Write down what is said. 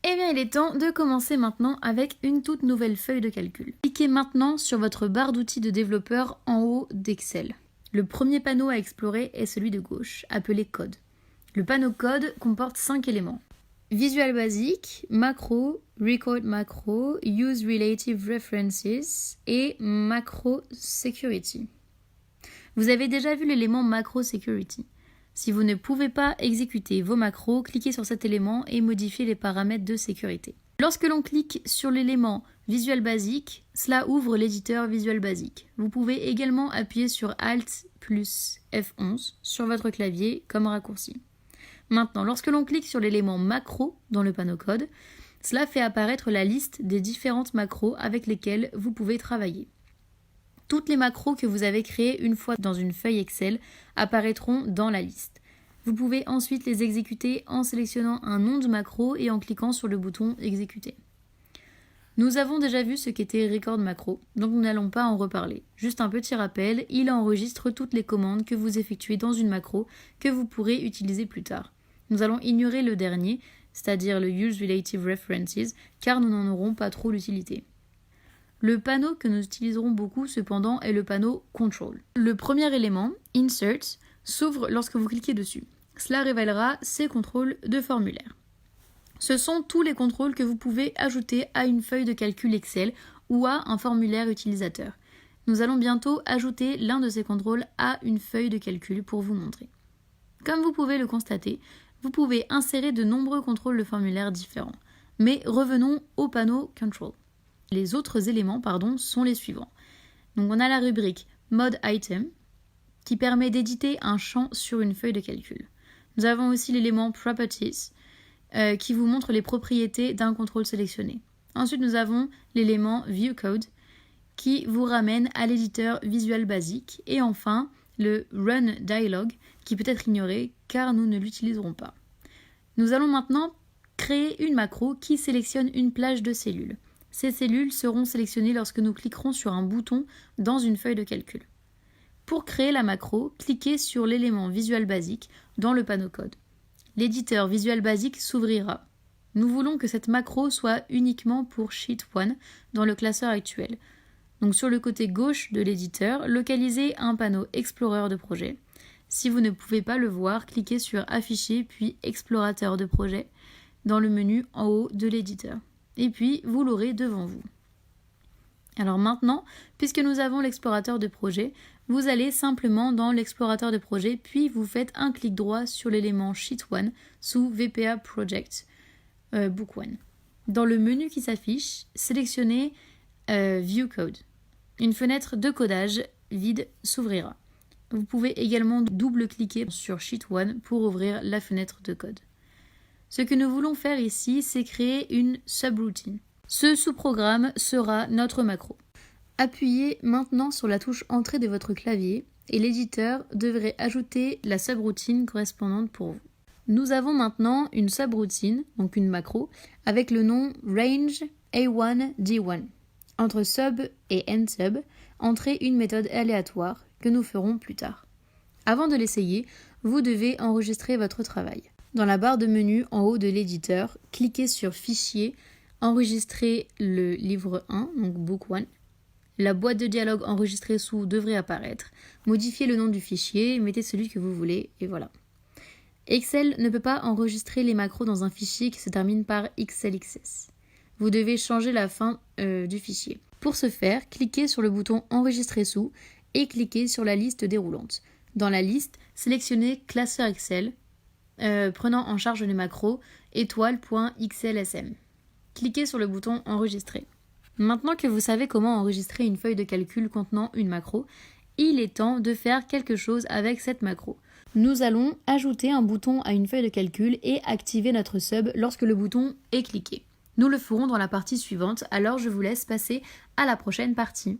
Eh bien, il est temps de commencer maintenant avec une toute nouvelle feuille de calcul. Cliquez maintenant sur votre barre d'outils de développeur en haut d'Excel. Le premier panneau à explorer est celui de gauche, appelé Code. Le panneau Code comporte 5 éléments. Visual Basic, Macro, Record Macro, Use Relative References et Macro Security. Vous avez déjà vu l'élément Macro Security. Si vous ne pouvez pas exécuter vos macros, cliquez sur cet élément et modifiez les paramètres de sécurité. Lorsque l'on clique sur l'élément Visual Basic, cela ouvre l'éditeur Visual Basic. Vous pouvez également appuyer sur Alt plus F11 sur votre clavier comme raccourci. Maintenant, lorsque l'on clique sur l'élément macro dans le panneau code, cela fait apparaître la liste des différentes macros avec lesquelles vous pouvez travailler. Toutes les macros que vous avez créées une fois dans une feuille Excel apparaîtront dans la liste. Vous pouvez ensuite les exécuter en sélectionnant un nom de macro et en cliquant sur le bouton Exécuter. Nous avons déjà vu ce qu'était Record Macro, donc nous n'allons pas en reparler. Juste un petit rappel, il enregistre toutes les commandes que vous effectuez dans une macro que vous pourrez utiliser plus tard. Nous allons ignorer le dernier, c'est-à-dire le Use Relative References, car nous n'en aurons pas trop l'utilité. Le panneau que nous utiliserons beaucoup cependant est le panneau Control. Le premier élément, Insert, s'ouvre lorsque vous cliquez dessus. Cela révélera ces contrôles de formulaire. Ce sont tous les contrôles que vous pouvez ajouter à une feuille de calcul Excel ou à un formulaire utilisateur. Nous allons bientôt ajouter l'un de ces contrôles à une feuille de calcul pour vous montrer. Comme vous pouvez le constater, vous pouvez insérer de nombreux contrôles de formulaire différents. Mais revenons au panneau Control. Les autres éléments sont les suivants. Donc on a la rubrique Mode Item qui permet d'éditer un champ sur une feuille de calcul. Nous avons aussi l'élément Properties qui vous montre les propriétés d'un contrôle sélectionné. Ensuite nous avons l'élément View Code qui vous ramène à l'éditeur Visual Basic et enfin le Run Dialog qui peut être ignoré car nous ne l'utiliserons pas. Nous allons maintenant créer une macro qui sélectionne une plage de cellules. Ces cellules seront sélectionnées lorsque nous cliquerons sur un bouton dans une feuille de calcul. Pour créer la macro, cliquez sur l'élément Visual Basic dans le panneau code. L'éditeur Visual Basic s'ouvrira. Nous voulons que cette macro soit uniquement pour Sheet 1 dans le classeur actuel. Donc sur le côté gauche de l'éditeur, localisez un panneau Explorer de projet. Si vous ne pouvez pas le voir, cliquez sur Afficher puis Explorateur de projet dans le menu en haut de l'éditeur. Et puis, vous l'aurez devant vous. Alors maintenant, puisque nous avons l'explorateur de projet, vous allez simplement dans l'explorateur de projet, puis vous faites un clic droit sur l'élément Sheet 1 sous VPA Project Book 1. Dans le menu qui s'affiche, sélectionnez View Code. Une fenêtre de codage vide s'ouvrira. Vous pouvez également double-cliquer sur Sheet 1 pour ouvrir la fenêtre de code. Ce que nous voulons faire ici, c'est créer une subroutine. Ce sous-programme sera notre macro. Appuyez maintenant sur la touche Entrée de votre clavier et l'éditeur devrait ajouter la subroutine correspondante pour vous. Nous avons maintenant une subroutine, donc une macro, avec le nom Range A1D1. Entre sub et endsub, entrez une méthode aléatoire que nous ferons plus tard. Avant de l'essayer, vous devez enregistrer votre travail. Dans la barre de menu en haut de l'éditeur, cliquez sur Fichier, enregistrez le livre 1, donc Book 1. La boîte de dialogue enregistrée sous devrait apparaître. Modifiez le nom du fichier, mettez celui que vous voulez, et voilà. Excel ne peut pas enregistrer les macros dans un fichier qui se termine par XLXS. Vous devez changer la fin du fichier. Pour ce faire, cliquez sur le bouton Enregistrer sous et cliquez sur la liste déroulante. Dans la liste, sélectionnez Classeur Excel, prenant en charge les macros étoile.xlsm. Cliquez sur le bouton Enregistrer. Maintenant que vous savez comment enregistrer une feuille de calcul contenant une macro, il est temps de faire quelque chose avec cette macro. Nous allons ajouter un bouton à une feuille de calcul et activer notre sub lorsque le bouton est cliqué. Nous le ferons dans la partie suivante, alors je vous laisse passer à la prochaine partie.